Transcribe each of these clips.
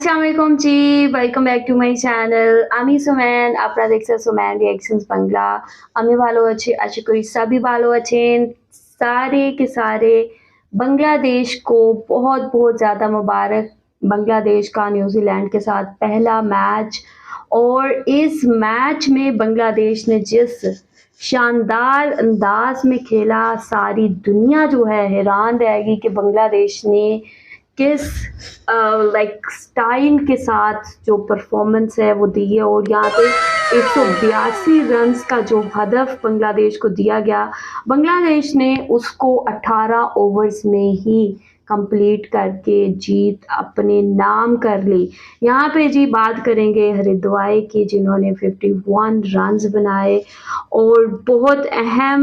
আসসালামাইকুম জি, welcome back to my channel. আমি সুমেন, আপনারা দেখছেন সুমেন রিঅ্যাকশনস বাংলা। আমি ভালো আছি, আশা করি सभी ভালো আছেন। सारे के सारे बांग्लादेश को बहुत-बहुत ज़्यादा मुबारक। बांग्लादेश का न्यूज़ीलैंड के साथ पहला मैच और इस मैच में बांग्लादेश ने जिस शानदार अंदाज़ में खेला, सारी दुनिया जो है हैरान रहेगी कि बांग्लादेश ने किस लाइक स्टाइल के साथ जो परफॉर्मेंस है वो दी है। और यहाँ पे 182 रन्स का जो हदफ बांग्लादेश को दिया गया, बांग्लादेश ने उसको 18 ओवर्स में ही कंप्लीट करके जीत अपने नाम कर ली। यहाँ पे जी बात करेंगे हरिद्वाई की, जिन्होंने 51 रन्स बनाए और बहुत अहम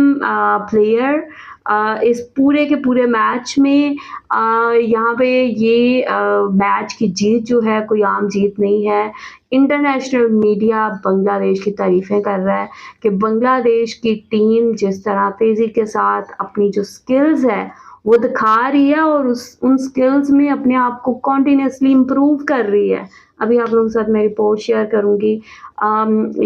प्लेयर इस पूरे के पूरे मैच में। यहाँ पे ये मैच की जीत जो है कोई आम जीत नहीं है। इंटरनेशनल मीडिया बांग्लादेश की तारीफ़ें कर रहा है कि बांग्लादेश की टीम जिस तरह तेज़ी के साथ अपनी जो स्किल्स है वो दिखा रही है और उन स्किल्स में अपने आप को कॉन्टिन्यूसली इम्प्रूव कर रही है। अभी आप लोगों के साथ मैं रिपोर्ट शेयर करूँगी।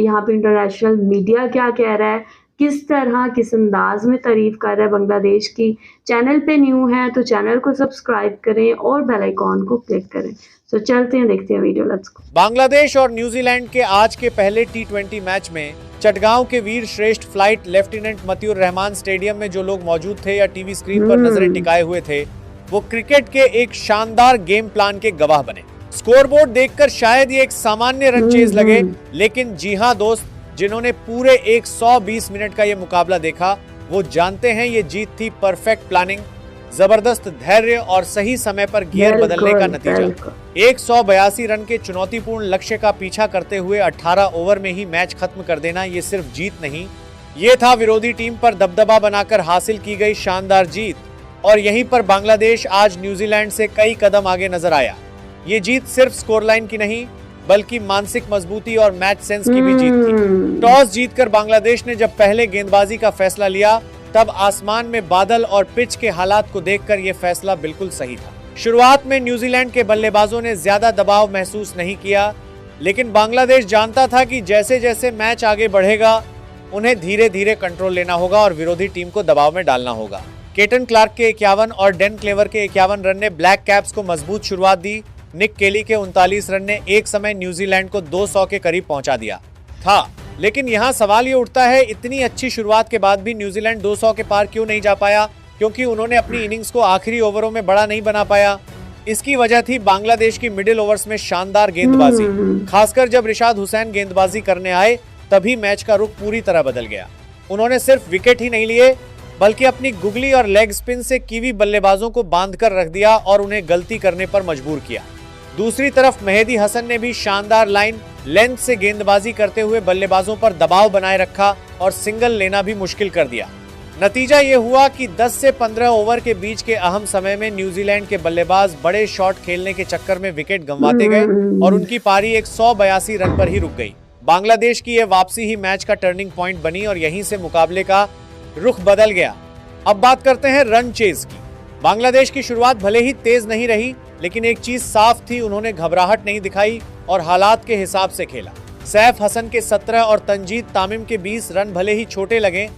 यहाँ पे इंटरनेशनल मीडिया क्या कह रहा है, किस तरह किस अंदाज में तारीफ़ कर रहा है बांग्लादेश की। चैनल पे न्यू हैं तो चैनल को सब्सक्राइब करें और बेल आइकॉन को क्लिक करें। तो चलते हैं, देखते हैं वीडियो, लेट्स गो। बांग्लादेश और न्यूजीलैंड के आज के पहले टी20 मैच में चटगांव के वीर श्रेष्ठ फ्लाइट लेफ्टिनेंट मतियुर रहमान स्टेडियम में जो लोग मौजूद थे या टीवी स्क्रीन पर नजरें टिकाए हुए थे, वो क्रिकेट के एक शानदार गेम प्लान के गवाह बने। स्कोरबोर्ड देखकर शायद ये एक सामान्य रन चेज लगे, लेकिन जी हाँ दोस्त, जिन्होंने पूरे 120 मिनट का ये मुकाबला देखा वो जानते हैं ये जीत थी परफेक्ट प्लानिंग, जबरदस्त धैर्य और सही समय पर गियर बदलने का नतीजा। 182 रन के चुनौतीपूर्ण लक्ष्य का पीछा करते हुए 18 ओवर में ही मैच खत्म कर देना ये सिर्फ जीत नहीं, ये था विरोधी टीम पर दबदबा बनाकर हासिल की गई शानदार जीत। और यहीं पर बांग्लादेश आज न्यूजीलैंड से कई कदम आगे नजर आया। ये जीत सिर्फ स्कोर लाइन की नहीं बल्कि मानसिक मजबूती और मैच सेंस की भी जीत थी। टॉस जीतकर बांग्लादेश ने जब पहले गेंदबाजी का फैसला लिया तब आसमान में बादल और पिच के हालात को देखकर यह फैसला बिल्कुल सही था। शुरुआत में न्यूजीलैंड के बल्लेबाजों ने ज्यादा दबाव महसूस नहीं किया, लेकिन बांग्लादेश जानता था कि जैसे जैसे मैच आगे बढ़ेगा उन्हें धीरे धीरे कंट्रोल लेना होगा और विरोधी टीम को दबाव में डालना होगा। केटन क्लार्क के 51 और डेन क्लेवर के 51 रन ने ब्लैक कैप्स को मजबूत शुरुआत दी। निक केली के 39 रन ने एक समय न्यूजीलैंड को 200 के करीब पहुंचा दिया था। लेकिन यहाँ सवाल ये उठता है, इतनी अच्छी शुरुआत के बाद भी न्यूजीलैंड 200 के पार क्यों नहीं जा पाया? क्योंकि उन्होंने अपनी इनिंग्स को आखिरी ओवरों में बड़ा नहीं बना पाया। इसकी वजह थी बांग्लादेश की मिडिल ओवर्स में शानदार गेंदबाजी। खासकर जब रिशाद हुसैन गेंदबाजी करने आए तभी मैच का रुख पूरी तरह बदल गया। उन्होंने सिर्फ विकेट ही नहीं लिए बल्कि अपनी गुगली और लेग स्पिन से कीवी बल्लेबाजों को बांध कर रख दिया और उन्हें गलती करने पर मजबूर किया। दूसरी तरफ मेहदी हसन ने भी शानदार लाइन लेंथ से गेंदबाजी करते हुए बल्लेबाजों पर दबाव बनाए रखा और सिंगल लेना भी मुश्किल कर दिया। नतीजा ये हुआ कि 10 से 15 ओवर के बीच के अहम समय में न्यूजीलैंड के बल्लेबाज बड़े शॉट खेलने के चक्कर में विकेट गंवाते गए और उनकी पारी 182 रन पर ही रुक गई। बांग्लादेश की यह वापसी ही मैच का टर्निंग पॉइंट बनी और यहीं से मुकाबले का रुख बदल गया। अब बात करते हैं रन चेज की। बांग्लादेश की शुरुआत भले ही तेज नहीं रही, लेकिन एक चीज साफ थी, उन्होंने घबराहट नहीं दिखाई और हालात के हिसाब से खेला। सैफ हसन के 17 और तंजीद तामिम के 20 रन भले ही छोटे लगे,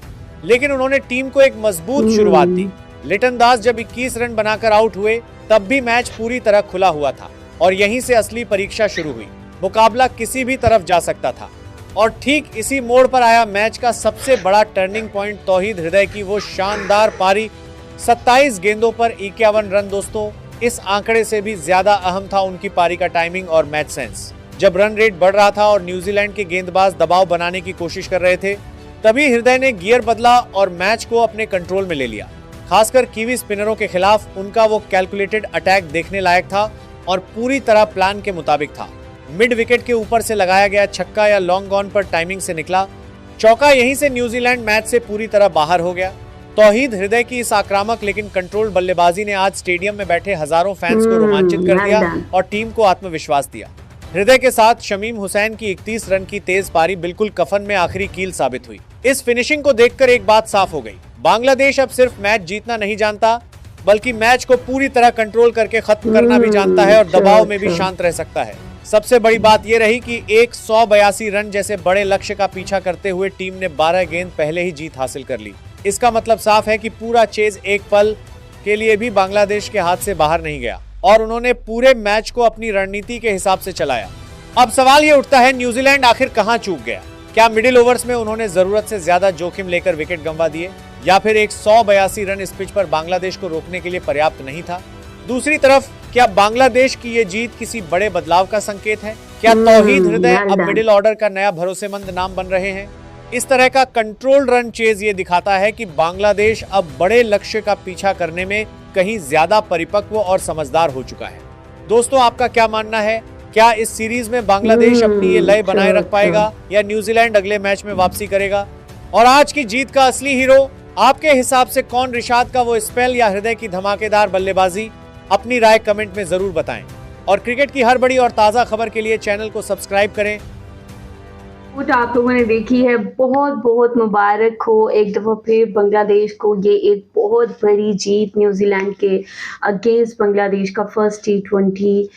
लेकिन उन्होंने टीम को एक मजबूत शुरुआत दी। लिटन दास जब 21 रन बनाकर आउट हुए तब भी मैच पूरी तरह खुला हुआ था और यहीं से असली परीक्षा शुरू हुई। मुकाबला किसी भी तरफ जा सकता था और ठीक इसी मोड़ पर आया मैच का सबसे बड़ा टर्निंग पॉइंट, तौहीद हृदय की वो शानदार पारी। 27 गेंदों पर 51 रन। दोस्तों, इस आंकड़े से भी ज्यादा अहम था उनकी पारी का टाइमिंग और मैच सेंस। जब रन रेट बढ़ रहा था और न्यूजीलैंड के गेंदबाज दबाव बनाने की कोशिश कर रहे थे, तभी हृदय ने गियर बदला और मैच को अपने कंट्रोल में ले लिया। खासकर कीवी स्पिनरों के खिलाफ उनका वो कैलकुलेटेड अटैक देखने लायक था और पूरी तरह प्लान के मुताबिक था। मिड विकेट के ऊपर से लगाया गया छक्का या लॉन्ग ऑन पर टाइमिंग से निकला चौका, यहीं से न्यूजीलैंड मैच से पूरी तरह बाहर हो गया। तौहीद हृदय की इस आक्रामक लेकिन कंट्रोल बल्लेबाजी ने आज स्टेडियम में बैठे हजारों फैंस को रोमांचित कर दिया और टीम को आत्मविश्वास दिया। हृदय के साथ शमीम हुसैन की 31 रन की तेज पारी बिल्कुल कफन में आखिरी कील साबित हुई। इस फिनिशिंग को देखकर एक बात साफ हो गई, बांग्लादेश अब सिर्फ मैच जीतना नहीं जानता, बल्कि मैच को पूरी तरह कंट्रोल करके खत्म करना भी जानता है और दबाव में भी शांत रह सकता है। सबसे बड़ी बात यह रही कि एक 182 रन जैसे बड़े लक्ष्य का पीछा करते हुए टीम ने 12 गेंद पहले ही जीत हासिल कर ली। इसका मतलब साफ है कि पूरा चेज एक पल के लिए भी बांग्लादेश के हाथ से बाहर नहीं गया और उन्होंने पूरे मैच को अपनी रणनीति के हिसाब से चलाया। अब सवाल ये उठता है, न्यूजीलैंड आखिर कहां चूक गया? क्या मिडिल ओवर्स में उन्होंने जरूरत से ज्यादा जोखिम लेकर विकेट गंवा दिए, या फिर एक 182 रन इस पिच पर बांग्लादेश को रोकने के लिए पर्याप्त नहीं था? दूसरी तरफ क्या बांग्लादेश की ये जीत किसी बड़े बदलाव का संकेत है? क्या तौहीद हृदय अब मिडिल ऑर्डर का नया भरोसेमंद नाम बन रहे हैं? इस तरह का कंट्रोल रन चेज ये दिखाता है कि बांग्लादेश अब बड़े लक्ष्य का पीछा करने में कहीं ज्यादा परिपक्व और समझदार हो चुका है। दोस्तों, आपका क्या मानना है? क्या इस सीरीज में बांग्लादेश अपनी ये लय बनाए रख पाएगा या न्यूजीलैंड अगले मैच में वापसी करेगा? और आज की जीत का असली हीरो आपके हिसाब से कौन? रिशाद का वो स्पेल या हृदय की धमाकेदार बल्लेबाजी? अपनी राय कमेंट में जरूर बताएं और क्रिकेट की हर बड़ी और ताजा खबर के लिए चैनल को सब्सक्राइब करें। आप लोगों ने देखी है, बहुत बहुत मुबारक हो एक दफ़ा फिर बांग्लादेश को। ये एक बहुत बड़ी जीत न्यूजीलैंड के अगेंस्ट बांग्लादेश का फर्स्ट T20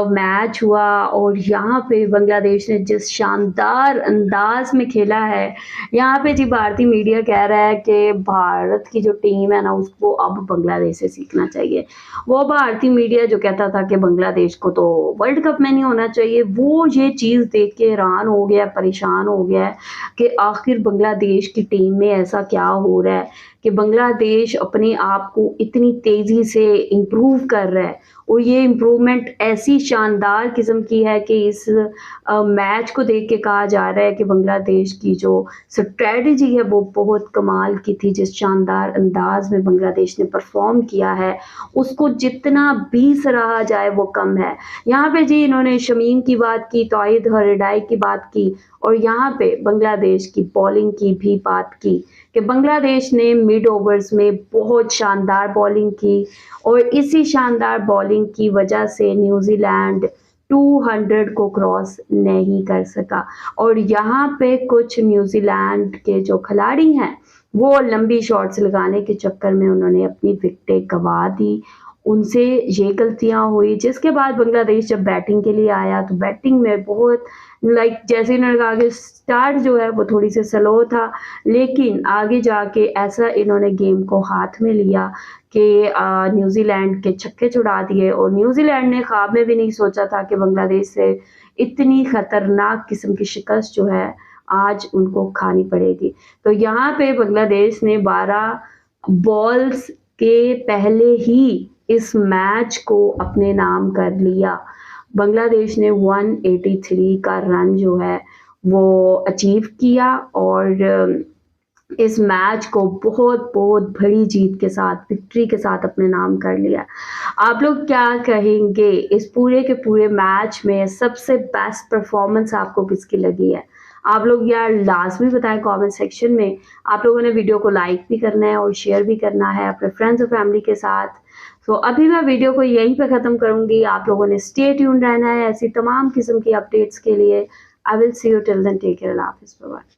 मैच हुआ और यहाँ पे बांग्लादेश ने जिस शानदार अंदाज में खेला है, यहाँ पे जी भारतीय मीडिया कह रहा है कि भारत की जो टीम है ना, उसको अब बांग्लादेश से सीखना चाहिए। वो भारतीय मीडिया जो कहता था कि बांग्लादेश को तो वर्ल्ड कप में नहीं होना चाहिए, वो ये चीज़ देख के हैरान हो गया, परेशान हो गया है कि आखिर बांग्लादेश की टीम में ऐसा क्या हो रहा है कि बांग्लादेश अपने आप को इतनी तेज़ी से इम्प्रूव कर रहा है। और ये इम्प्रूवमेंट ऐसी शानदार किस्म की है कि इस मैच को देख के कहा जा रहा है कि बांग्लादेश की जो स्ट्रेटजी है वो बहुत कमाल की थी। जिस शानदार अंदाज में बांग्लादेश ने परफॉर्म किया है, उसको जितना भी सराहा जाए वो कम है। यहाँ पे जी इन्होंने शमीम की बात की, तौहीद हृदय की बात की और यहाँ पे बांग्लादेश की बॉलिंग की भी बात की कि बांग्लादेश ने मिड ओवर्स में बहुत शानदार बॉलिंग की और इसी शानदार बॉलिंग की वजह से न्यूजीलैंड 200 को क्रॉस नहीं कर सका। और यहाँ पे कुछ न्यूजीलैंड के जो खिलाड़ी हैं वो लंबी शॉट्स लगाने के चक्कर में उन्होंने अपनी विकेटें गंवा दी। उनसे ये गलतियां हुई, जिसके बाद बांग्लादेश जब बैटिंग के लिए आया तो बैटिंग में बहुत जैसे इन्होंने कहा कि स्टार्ट जो है वो थोड़ी सी स्लो था, लेकिन आगे जाके ऐसा इन्होंने गेम को हाथ में लिया कि न्यूजीलैंड के छक्के छुड़ा दिए और न्यूजीलैंड ने ख्वाब में भी नहीं सोचा था कि बांग्लादेश से इतनी ख़तरनाक किस्म की शिकस्त जो है आज उनको खानी पड़ेगी। तो यहाँ पे बांग्लादेश ने 12 बॉल्स के पहले ही इस मैच को अपने नाम कर लिया। बांग्लादेश ने 183 का रन जो है वो अचीव किया और इस मैच को बहुत बहुत बड़ी जीत के साथ, विक्ट्री के साथ अपने नाम कर लिया। आप लोग क्या कहेंगे, इस पूरे के पूरे मैच में सबसे बेस्ट परफॉर्मेंस आपको किसकी लगी है? आप लोग यार लाजमी बताएं कमेंट सेक्शन में। आप लोगों ने वीडियो को लाइक भी करना है और शेयर भी करना है अपने फ्रेंड्स और फैमिली के साथ। तो अभी मैं वीडियो को यहीं पे ख़त्म करूँगी। आप लोगों ने स्टे ट्यून्ड रहना है ऐसी तमाम किस्म की अपडेट्स के लिए। I will see you till then, take care, अल्लाह हाफिज़, बाय बाय।